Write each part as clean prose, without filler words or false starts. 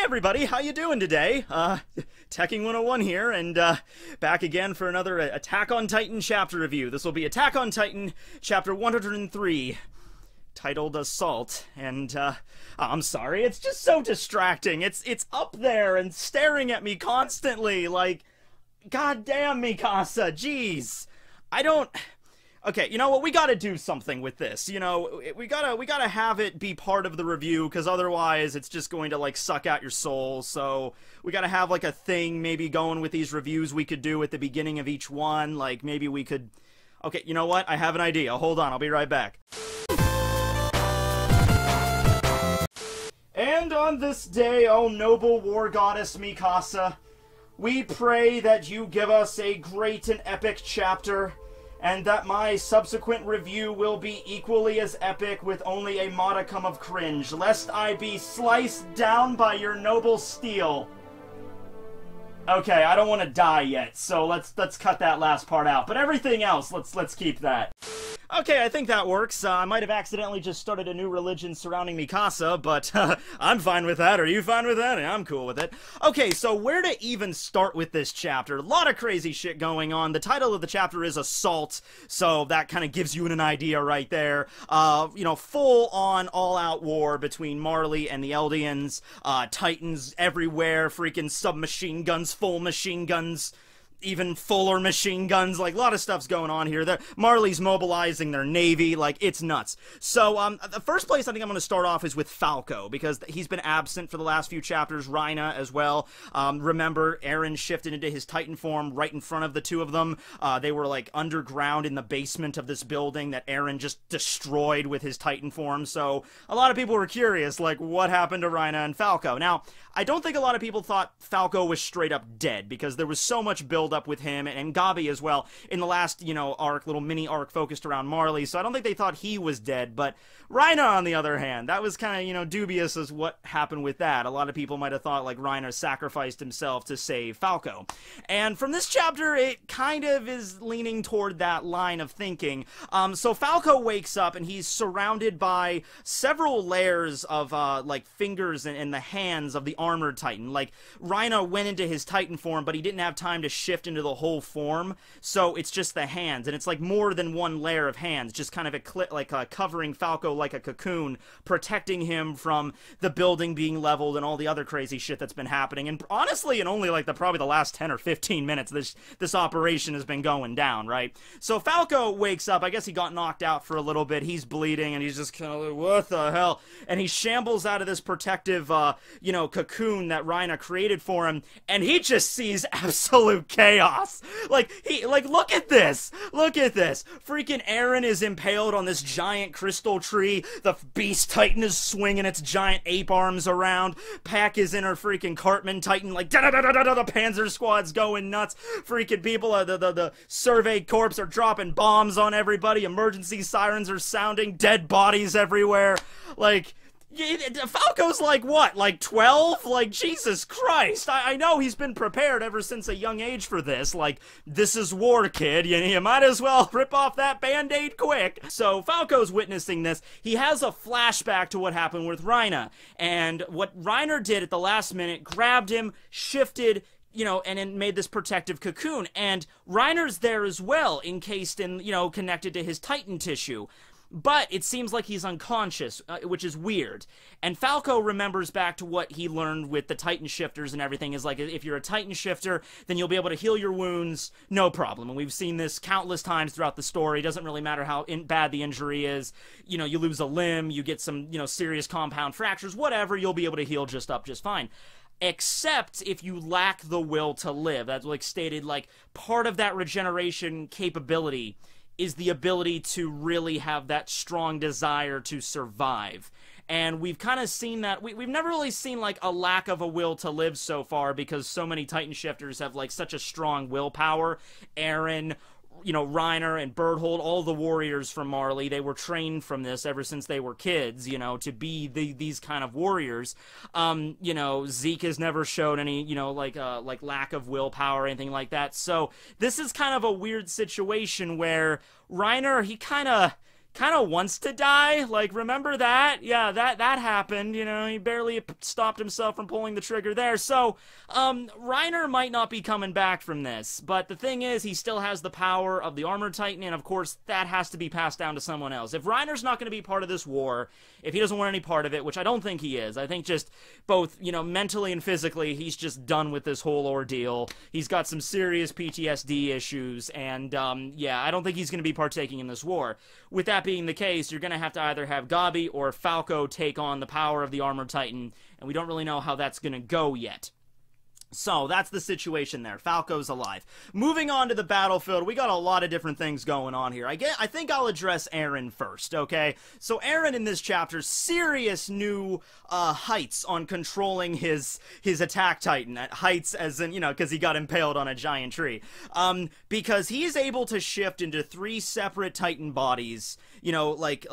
everybody, how you doing today? Teching 101 here, and back again for another Attack on Titan chapter review. This will be Attack on Titan chapter 103, titled Assault, and I'm sorry, it's just so distracting. It's up there and staring at me constantly, like, goddamn Mikasa, jeez. Okay, you know what, we gotta do something with this, you know, we gotta have it be part of the review, because otherwise it's just going to, like, suck out your soul, so we gotta have, like, a thing maybe going with these reviews we could do at the beginning of each one, like, maybe we could... Okay, you know what, I have an idea, hold on, I'll be right back. And on this day, O noble war goddess Mikasa, we pray that you give us a great and epic chapter, and that my subsequent review will be equally as epic with only a modicum of cringe, lest I be sliced down by your noble steel. Okay, I don't want to die yet, so let's cut that last part out, but everything else, let's keep that. Okay, I think that works. I might have accidentally just started a new religion surrounding Mikasa, but I'm fine with that. Are you fine with that? I'm cool with it. Okay, so where to even start with this chapter? A lot of crazy shit going on. The title of the chapter is Assault, so that kind of gives you an idea right there. You know, full-on, all-out war between Marley and the Eldians. Titans everywhere, freaking submachine guns, full machine guns, even fuller machine guns, like, a lot of stuff's going on here. Marley's mobilizing their navy, like, it's nuts. So, the first place I think I'm going to start off is with Falco, because he's been absent for the last few chapters, Reiner as well. Remember, Eren shifted into his Titan form right in front of the two of them. They were, like, underground in the basement of this building that Eren just destroyed with his Titan form, so a lot of people were curious, like, what happened to Reiner and Falco? Now, I don't think a lot of people thought Falco was straight up dead, because there was so much build up with him, and Gabi as well, in the last, you know, arc, little mini arc focused around Marley, so I don't think they thought he was dead, but Reiner, on the other hand, that was kind of, you know, dubious as what happened with that. A lot of people might have thought, like, Reiner sacrificed himself to save Falco. And from this chapter, it kind of is leaning toward that line of thinking. So Falco wakes up, and he's surrounded by several layers of, like, fingers and the hands of the armored Titan. Like, Reiner went into his Titan form, but he didn't have time to shift into the whole form, so it's just the hands, and it's like more than one layer of hands, just kind of covering Falco like a cocoon, protecting him from the building being leveled and all the other crazy shit that's been happening. And honestly, in only like probably the last 10 or 15 minutes, this operation has been going down, right? So Falco wakes up, I guess he got knocked out for a little bit, he's bleeding, and he's just kind of like, what the hell? And he shambles out of this protective, you know, cocoon that Reiner created for him, and he just sees absolute chaos. Like, look at this. Look at this. Freaking Eren is impaled on this giant crystal tree. The Beast Titan is swinging its giant ape arms around. Pac is in her freaking Cartman Titan, like, da-da-da-da-da-da, the Panzer Squad's going nuts. Freaking people, the Survey Corps are dropping bombs on everybody. Emergency sirens are sounding. Dead bodies everywhere. Like, Falco's like, what, like 12? Like, Jesus Christ, I know he's been prepared ever since a young age for this. Like, this is war, kid. You might as well rip off that Band-Aid quick. So Falco's witnessing this. He has a flashback to what happened with Reiner. And what Reiner did at the last minute, grabbed him, shifted, you know, and then made this protective cocoon. And Reiner's there as well, encased in, you know, connected to his Titan tissue. But it seems like he's unconscious, which is weird. And Falco remembers back to what he learned with the Titan shifters and everything, is like, if you're a Titan shifter, then you'll be able to heal your wounds, no problem. And we've seen this countless times throughout the story. It doesn't really matter how bad the injury is. You know, you lose a limb, you get some, you know, serious compound fractures, whatever, you'll be able to heal just fine. Except if you lack the will to live. That's, like, stated, like, part of that regeneration capability is the ability to really have that strong desire to survive. And we've kind of seen that. We've never really seen, like, a lack of a will to live so far, because so many Titan shifters have, like, such a strong willpower. Eren, you know, Reiner and Bertholdt, all the warriors from Marley, they were trained from this ever since they were kids, you know, to be these kind of warriors. You know, Zeke has never showed any, you know, like lack of willpower or anything like that. So this is kind of a weird situation where Reiner, he kind of kind of wants to die. Like, remember that? Yeah, that happened. You know, he barely stopped himself from pulling the trigger there. So, Reiner might not be coming back from this. But the thing is, he still has the power of the Armored Titan, and of course, that has to be passed down to someone else. If Reiner's not going to be part of this war, if he doesn't want any part of it, which I don't think he is, I think just both, you know, mentally and physically, he's just done with this whole ordeal. He's got some serious PTSD issues, and, yeah, I don't think he's going to be partaking in this war. With that being the case, you're going to have to either have Gabi or Falco take on the power of the Armored Titan, and we don't really know how that's going to go yet. So, that's the situation there. Falco's alive. Moving on to the battlefield, we got a lot of different things going on here. I think I'll address Eren first, okay? So, Eren in this chapter, serious new heights on controlling his attack titan. At heights as in, you know, because he got impaled on a giant tree. Because he is able to shift into 3 separate titan bodies, you know, like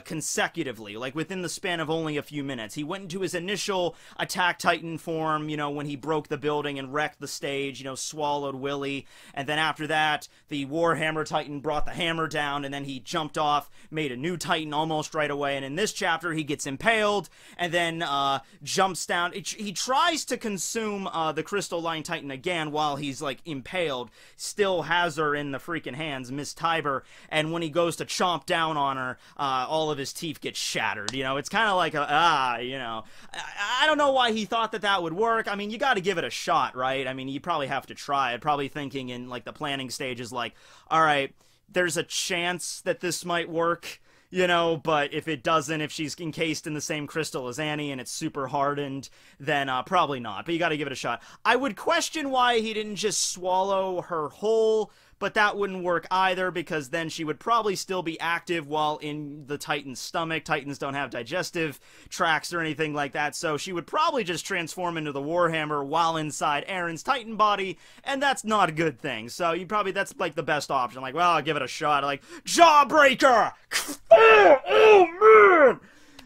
consecutively, like within the span of only a few minutes. He went into his initial attack titan form, you know, when he broke the building and wrecked the stage, you know, swallowed Willy, and then after that, the Warhammer Titan brought the hammer down, and then he jumped off, made a new Titan almost right away, and in this chapter, he gets impaled, and then jumps down. He tries to consume the Crystalline Titan again while he's, like, impaled, still has her in the freaking hands, Miss Tiber, and when he goes to chomp down on her, all of his teeth get shattered, you know, it's kind of like you know, I don't know why he thought that would work. I mean, you gotta give it a shot, right? I mean, you probably have to try it. Probably thinking in, like, the planning stages, like, alright, there's a chance that this might work, you know, but if it doesn't, if she's encased in the same crystal as Annie and it's super hardened, then probably not. But you gotta give it a shot. I would question why he didn't just swallow her whole, but that wouldn't work either, because then she would probably still be active while in the Titan's stomach. Titans don't have digestive tracts or anything like that, so she would probably just transform into the Warhammer while inside Eren's Titan body, and that's not a good thing. So that's like the best option. Like, well, I'll give it a shot. Like, Jawbreaker! Oh, man!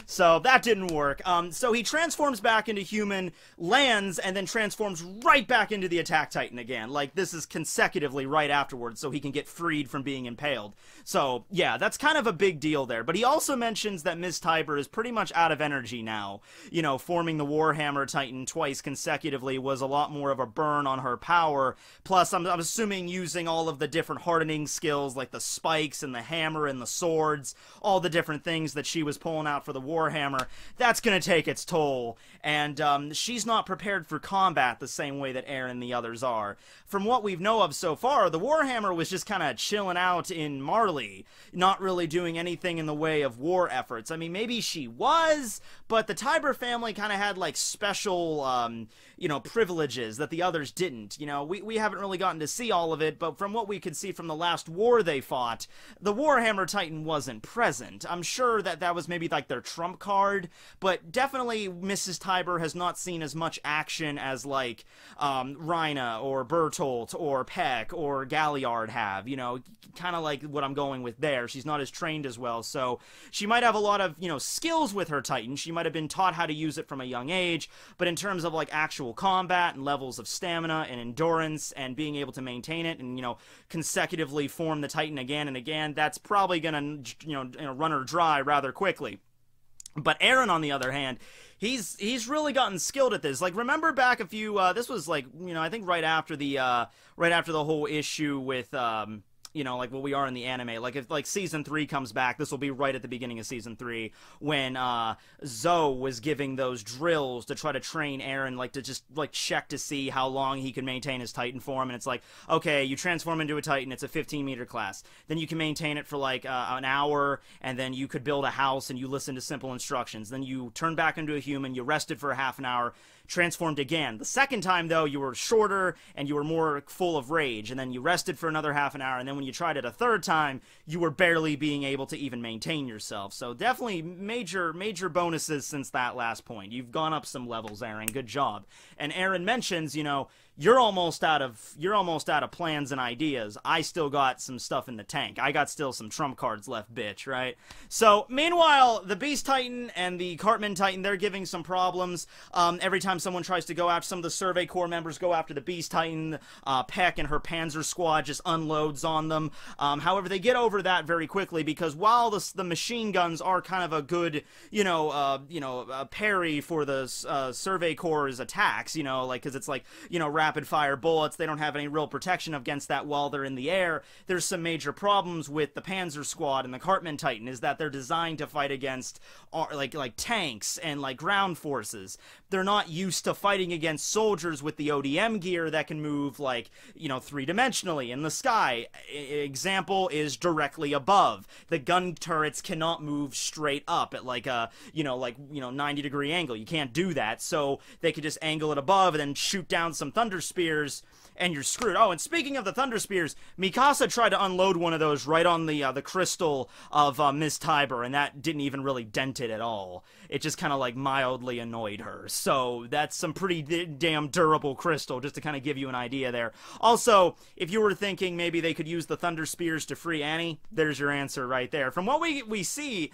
So that didn't work. So he transforms back into human, lands, and then transforms right back into the Attack Titan again. Like, this is consecutively right afterwards, so he can get freed from being impaled. So, yeah, that's kind of a big deal there. But he also mentions that Miss Tiber is pretty much out of energy now. You know, forming the Warhammer Titan twice consecutively was a lot more of a burn on her power. Plus, I'm assuming using all of the different hardening skills, like the spikes and the hammer and the swords, all the different things that she was pulling out for the Warhammer, that's gonna take its toll, and she's not prepared for combat the same way that Eren and the others are. From what we know of so far, the Warhammer was just kind of chilling out in Marley, not really doing anything in the way of war efforts. I mean, maybe she was, but the Tiber family kind of had, like, special, you know, privileges that the others didn't. You know, we haven't really gotten to see all of it, but from what we could see from the last war they fought, the Warhammer Titan wasn't present. I'm sure that was maybe, like, their trump card, but definitely Mrs. Tiber has not seen as much action as, like, Rhina or Bertolt or Peck or Galliard have, you know, kind of like what I'm going with there. She's not as trained as well, so she might have a lot of, you know, skills with her Titan. She might have been taught how to use it from a young age, but in terms of, like, actual combat and levels of stamina and endurance and being able to maintain it and, you know, consecutively form the Titan again and again, that's probably gonna, you know, run her dry rather quickly. But Eren, on the other hand, he's really gotten skilled at this. Like, remember back a few, this was, like, you know, I think right after the whole issue with, you know, like what we are in the anime. Like, if, like, Season 3 comes back, this will be right at the beginning of Season 3, when, Zoe was giving those drills to try to train Eren, like, to just, like, check to see how long he can maintain his Titan form, and it's like, okay, you transform into a Titan, it's a 15-meter class. Then you can maintain it for, like, an hour, and then you could build a house, and you listen to simple instructions. Then you turn back into a human, you rested for a half an hour, transformed again. The second time, though, you were shorter, and you were more full of rage, and then you rested for another half an hour, and then when you tried it a third time, you were barely being able to even maintain yourself. So definitely major bonuses since that last point. You've gone up some levels, Eren. Good job. And Eren mentions, you know, you're almost out of plans and ideas. I still got some stuff in the tank. I got still some trump cards left, bitch, right? So, meanwhile, the Beast Titan and the Cartman Titan, they're giving some problems. Every time someone tries to go after, some of the Survey Corps members go after the Beast Titan, Peck and her Panzer Squad just unloads on them. However, they get over that very quickly, because while the machine guns are kind of a good, parry for the Survey Corps' attacks, because it's like, rapid fire bullets, they don't have any real protection against that while they're in the air. There's some major problems with the Panzer Squad and the Cartman Titan, is that they're designed to fight against like tanks and like ground forces. They're not used to fighting against soldiers with the ODM gear that can move like, three-dimensionally in the sky. Example is directly above. The gun turrets cannot move straight up at like a, 90-degree angle. You can't do that, so they could just angle it above and then shoot down some Thunder Spears, and you're screwed. Oh, and speaking of the Thunder Spears, Mikasa tried to unload one of those right on the crystal of Ms. Tiber, and that didn't even really dent it at all. It just kind of like mildly annoyed her. So that's some pretty damn durable crystal, just to kind of give you an idea there. Also, if you were thinking maybe they could use the Thunder Spears to free Annie, there's your answer right there. From what we see,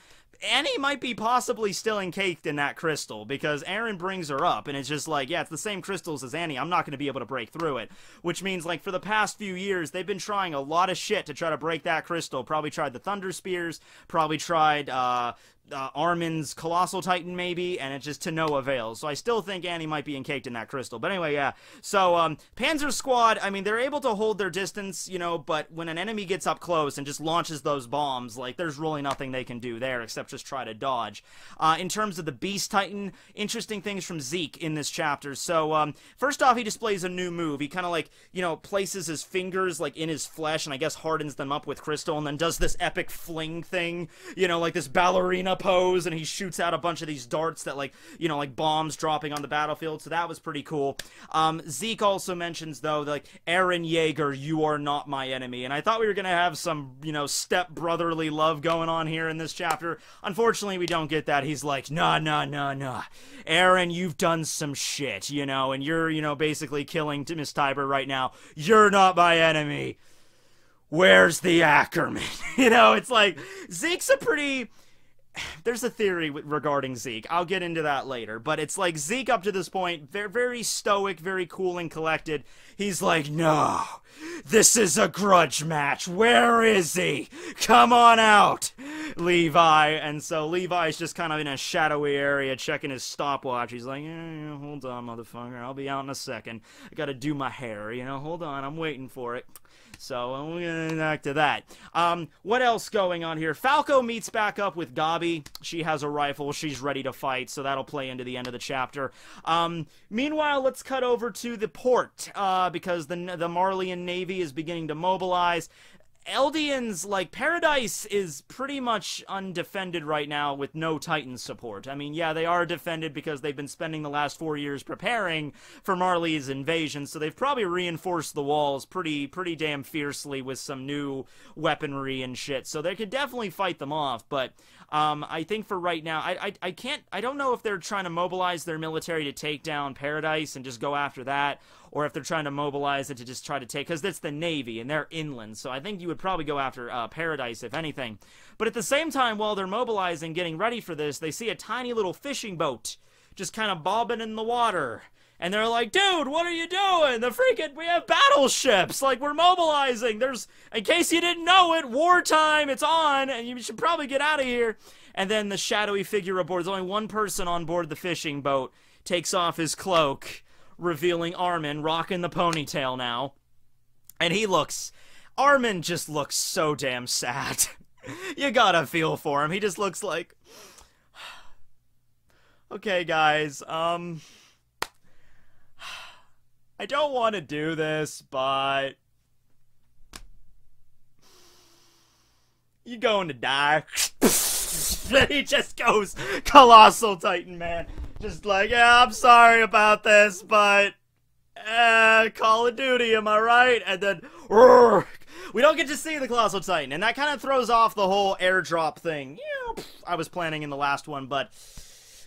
Annie might be possibly still encased in that crystal, because Eren brings her up, and it's just like, yeah, it's the same crystals as Annie, I'm not going to be able to break through it. Which means, like, for the past few years, they've been trying a lot of shit to try to break that crystal. Probably tried the Thunder Spears, probably tried, Armin's Colossal Titan, maybe, and it's just to no avail. So I still think Annie might be encased in that crystal. But anyway, yeah. So, Panzer Squad, I mean, they're able to hold their distance, but when an enemy gets up close and just launches those bombs, like, there's really nothing they can do there except just try to dodge. In terms of the Beast Titan, interesting things from Zeke in this chapter. So, first off, he displays a new move. He kind of, like, places his fingers, like, in his flesh, and I guess hardens them up with crystal, and then does this epic fling thing, like this ballerina pose, and he shoots out a bunch of these darts that, like, like bombs dropping on the battlefield, so that was pretty cool. Zeke also mentions, though, like, Eren Yeager, you are not my enemy, and I thought we were gonna have some, step-brotherly love going on here in this chapter. Unfortunately, we don't get that. He's like, nah, Eren, you've done some shit, and you're, basically killing Miss Tiber right now. You're not my enemy. Where's the Ackerman? It's like, Zeke's a pretty... There's a theory regarding Zeke. I'll get into that later. But it's like Zeke up to this point, very, very stoic, very cool and collected. He's like, no, this is a grudge match. Where is he? Come on out, Levi. And so Levi's just kind of in a shadowy area checking his stopwatch. He's like, hold on, motherfucker. I'll be out in a second. I gotta do my hair, hold on. I'm waiting for it. So, we're gonna get back to that. What else going on here? Falco meets back up with Gabi. She has a rifle. She's ready to fight, so that'll play into the end of the chapter. Meanwhile, let's cut over to the port, because the Marleyan Navy is beginning to mobilize. Eldian's, like, Paradise is pretty much undefended right now with no Titan support. I mean, yeah, they are defended because they've been spending the last 4 years preparing for Marley's invasion, so they've probably reinforced the walls pretty damn fiercely with some new weaponry and shit, so they could definitely fight them off, but I think for right now, I don't know if they're trying to mobilize their military to take down Paradise and just go after that, or if they're trying to mobilize it to just try to take, because it's the Navy, and they're inland, so I think you would probably go after Paradise, if anything. But at the same time, while they're mobilizing, getting ready for this, they see a tiny little fishing boat just kind of bobbing in the water. And they're like, dude, what are you doing? We have battleships. Like, we're mobilizing. In case you didn't know it, wartime, it's on, and you should probably get out of here. And then the shadowy figure aboard, there's only one person on board the fishing boat, takes off his cloak, revealing Armin, rocking the ponytail now. And Armin just looks so damn sad. You gotta feel for him. He just looks like, okay, guys, I don't want to do this, but you're going to die. Then he just goes Colossal Titan, man. Just like, yeah, I'm sorry about this, but Call of Duty, am I right? And then we don't get to see the Colossal Titan, and that kind of throws off the whole airdrop thing. I was planning in the last one, but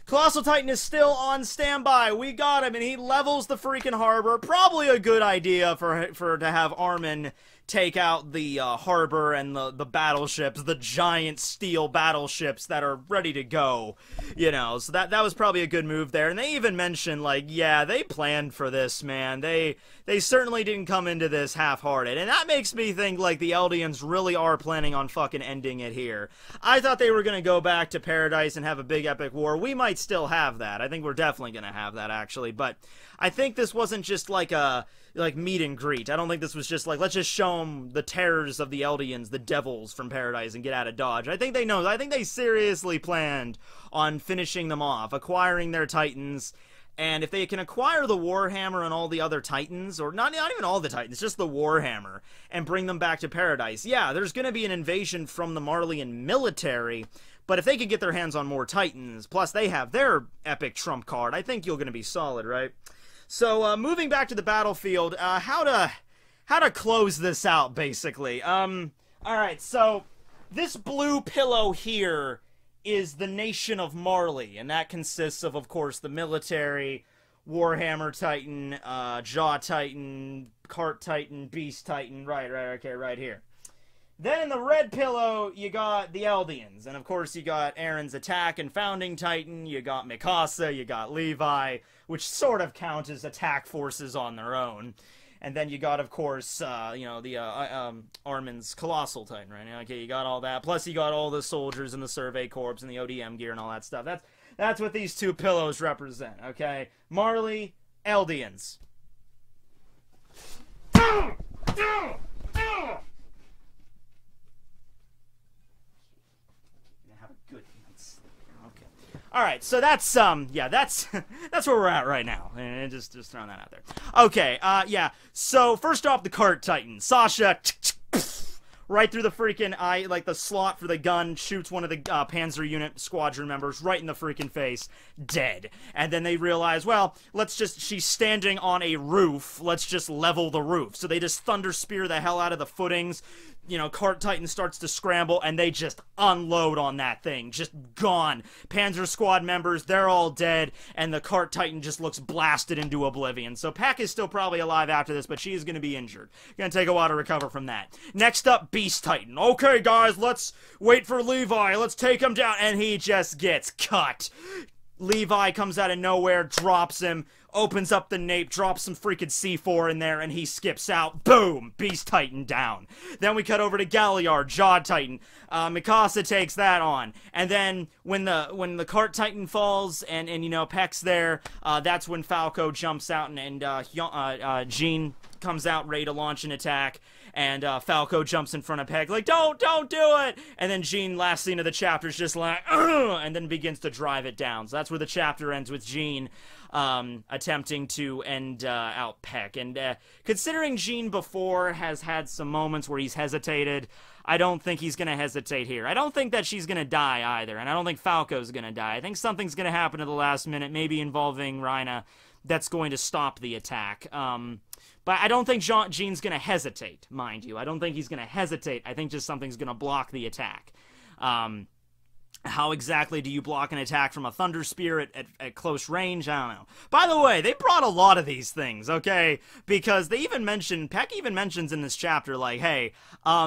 Colossal Titan is still on standby. We got him, and he levels the freaking harbor. Probably a good idea for to have Armin take out the harbor and the battleships, the giant steel battleships that are ready to go, you know. So that was probably a good move there. And they even mentioned, like, yeah, they planned for this, man. They certainly didn't come into this half-hearted. And that makes me think, like, the Eldians really are planning on fucking ending it here. I thought they were gonna go back to Paradise and have a big epic war. We might still have that. I think we're definitely gonna have that, actually. But I think this wasn't just like a meet and greet. I don't think this was just like, let's just show them the terrors of the Eldians, the devils from Paradise, and get out of Dodge. I think they know. I think they seriously planned on finishing them off, acquiring their Titans. And if they can acquire the Warhammer and all the other Titans, or not even all the Titans, just the Warhammer, and bring them back to Paradise, yeah, there's going to be an invasion from the Marleyan military. But if they could get their hands on more Titans, plus they have their epic trump card, I think you're going to be solid, right? So, moving back to the battlefield, how to close this out, basically. Alright, so, this blue pillow here is the nation of Marley, and that consists of course, the military, Warhammer Titan, Jaw Titan, Cart Titan, Beast Titan, right here. Then in the red pillow, you got the Eldians, and of course you got Aaron's Attack and Founding Titan, you got Mikasa, you got Levi, which sort of count as attack forces on their own. And then you got, of course, you know, the Armin's Colossal Titan, right? Okay, you got all that. Plus you got all the soldiers and the Survey Corps and the ODM gear and all that stuff. That's what these two pillows represent, okay? Marley, Eldians. Alright, so that's, yeah, that's where we're at right now. And just throwing that out there. Okay, yeah, so first off, the Cart Titan. Sasha, right through the freaking eye, like the slot for the gun, shoots one of the Panzer Unit squadron members right in the freaking face, dead. And then they realize, well, she's standing on a roof, let's just level the roof. So they just thunder spear the hell out of the footings. You know, Cart Titan starts to scramble, and they just unload on that thing. Just gone. Panzer Squad members, they're all dead, and the Cart Titan just looks blasted into oblivion. So Peck is still probably alive after this, but she is going to be injured. Going to take a while to recover from that. Next up, Beast Titan. Okay, guys, let's wait for Levi. Let's take him down. And he just gets cut. Levi comes out of nowhere, drops him, opens up the nape, drops some freaking C4 in there, and he skips out. Boom! Beast Titan down. Then we cut over to Galliard, Jaw Titan. Mikasa takes that on. And then when the Cart Titan falls and you know, Peck's there, that's when Falco jumps out and Jean comes out ready to launch an attack. And Falco jumps in front of Peck like, don't do it! And then Jean, last scene of the chapter, is just like, ugh! And then begins to drive it down. So that's where the chapter ends, with Jean attempting to end out Peck. And considering Jean before has had some moments where he's hesitated, I don't think he's going to hesitate here. I don't think that she's going to die either, and I don't think Falco's going to die. I think something's going to happen at the last minute, maybe involving Rhina, that's going to stop the attack. But I don't think Jean's going to hesitate, mind you. I don't think he's going to hesitate. I think just something's going to block the attack. How exactly do you block an attack from a Thunder Spear at close range? I don't know. By the way, they brought a lot of these things, okay? Because they even mentioned, Peck even mentions in this chapter, like, hey,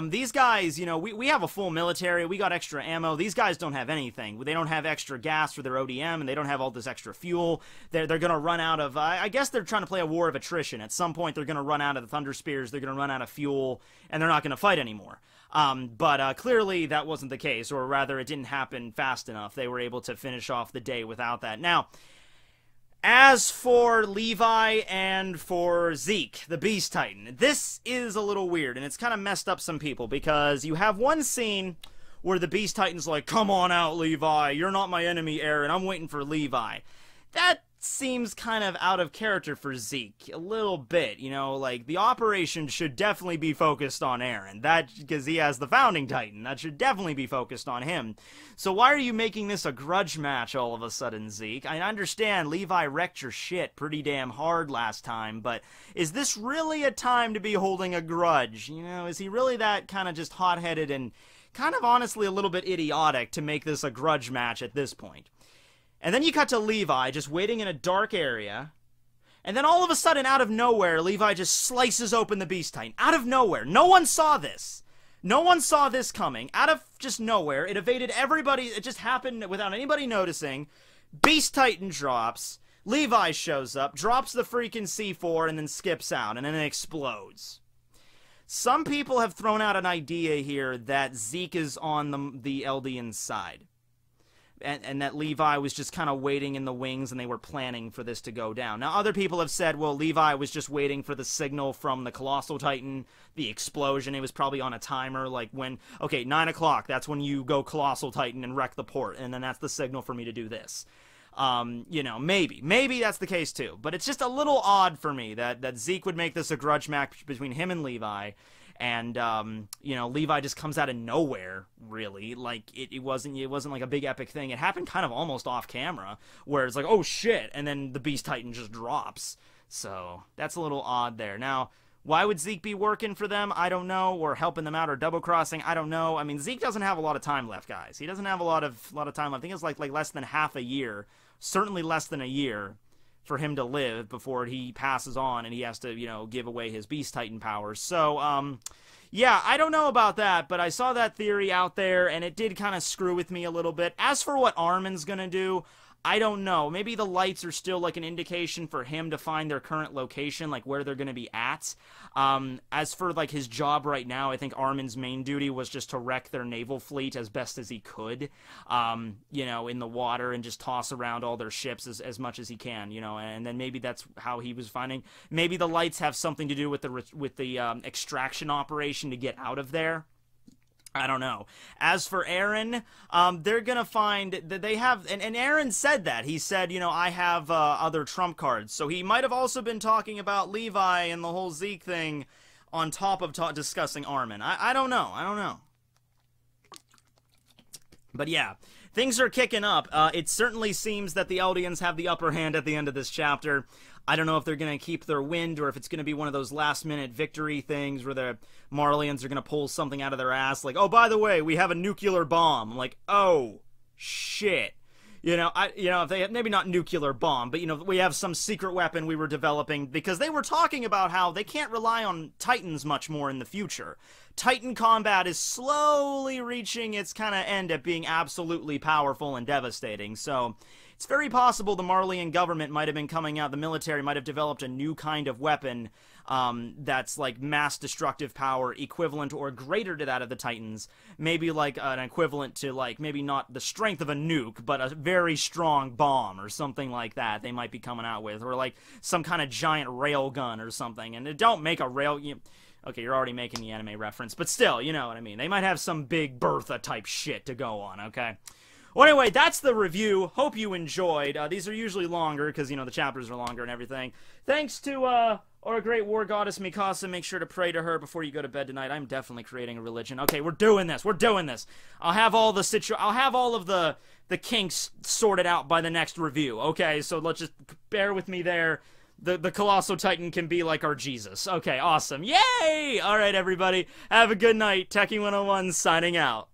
these guys, you know, we have a full military, we got extra ammo, these guys don't have anything. They don't have extra gas for their ODM, and they don't have all this extra fuel. They're gonna run out of, I guess they're trying to play a war of attrition. At some point, they're gonna run out of the Thunder Spears, they're gonna run out of fuel, and they're not gonna fight anymore. But clearly that wasn't the case, or rather it didn't happen fast enough. They were able to finish off the day without that. Now, as for Levi and for Zeke, the Beast Titan, this is a little weird, and it's kind of messed up some people, because you have one scene where the Beast Titan's like, come on out, Levi, you're not my enemy, Aaron, I'm waiting for Levi. That seems kind of out of character for Zeke, a little bit, you know, like, the operation should definitely be focused on Aaron, because he has the Founding Titan, that should definitely be focused on him. So why are you making this a grudge match all of a sudden, Zeke? I understand Levi wrecked your shit pretty damn hard last time, but is this really a time to be holding a grudge? You know, is he really that kind of just hot-headed and kind of honestly a little bit idiotic to make this a grudge match at this point? And then you cut to Levi just waiting in a dark area, And then all of a sudden, out of nowhere, Levi just slices open the Beast Titan. Out of nowhere. No one saw this. No one saw this coming. Out of just nowhere. It evaded everybody. It just happened without anybody noticing. Beast Titan drops. Levi shows up, drops the freaking C4, and then skips out, and then it explodes. Some people have thrown out an idea here that Zeke is on the Eldian side. And that Levi was just kind of waiting in the wings and they were planning for this to go down. Now, other people have said, well, Levi was just waiting for the signal from the Colossal Titan, the explosion. It was probably on a timer, like when, okay, 9 o'clock, that's when you go Colossal Titan and wreck the port, and then that's the signal for me to do this. You know, maybe that's the case too. But it's just a little odd for me that Zeke would make this a grudge match between him and Levi. And, you know, Levi just comes out of nowhere, really. Like, it wasn't like a big epic thing. It happened kind of almost off camera, where it's like, oh shit, and then the Beast Titan just drops. So, that's a little odd there. Now, why would Zeke be working for them? I don't know. Or helping them out, or double-crossing? I don't know. I mean, Zeke doesn't have a lot of time left, guys. He doesn't have a lot of time left. I think it's like less than half a year. Certainly less than a year for him to live before he passes on and he has to, you know, give away his Beast Titan powers. So, yeah, I don't know about that, but I saw that theory out there, and it did kind of screw with me a little bit. As for what Armin's gonna do, I don't know. Maybe the lights are still like an indication for him to find their current location, like where they're gonna be at. As for like his job right now, I think Armin's main duty was just to wreck their naval fleet as best as he could, you know, in the water, and just toss around all their ships as much as he can, you know. And then maybe that's how he was finding. Maybe the lights have something to do with the extraction operation to get out of there. I don't know. As for Eren, they're gonna find that they have, and Eren said that. He said, you know, I have other trump cards. So he might have also been talking about Levi and the whole Zeke thing on top of discussing Armin. I don't know. I don't know. But yeah, things are kicking up. It certainly seems that the Eldians have the upper hand at the end of this chapter. I don't know if they're going to keep their wind, or if it's going to be one of those last-minute victory things where the Marleyans are going to pull something out of their ass, like, oh, by the way, we have a nuclear bomb. I'm like, oh, shit. You know, if they maybe not nuclear bomb, but, you know, we have some secret weapon we were developing, because they were talking about how they can't rely on Titans much more in the future. Titan combat is slowly reaching its kind of end at being absolutely powerful and devastating, so it's very possible the Marleyan government might have been coming out, the military might have developed a new kind of weapon that's like mass destructive power, equivalent or greater to that of the Titans. Maybe like an equivalent to, like, maybe not the strength of a nuke, but a very strong bomb or something like that they might be coming out with. Or like some kind of giant rail gun or something. And don't make a rail... Okay, you're already making the anime reference, but still, you know what I mean. They might have some big Bertha type shit to go on, okay? Well, anyway, that's the review. Hope you enjoyed. These are usually longer because, you know, the chapters are longer and everything. Thanks to our great war goddess Mikasa. Make sure to pray to her before you go to bed tonight. I'm definitely creating a religion. Okay, we're doing this. We're doing this. I'll have all of the kinks sorted out by the next review. Okay, so let's just bear with me there. The Colossal Titan can be like our Jesus. Okay, awesome. Yay! All right, everybody. Have a good night. Techie 101 signing out.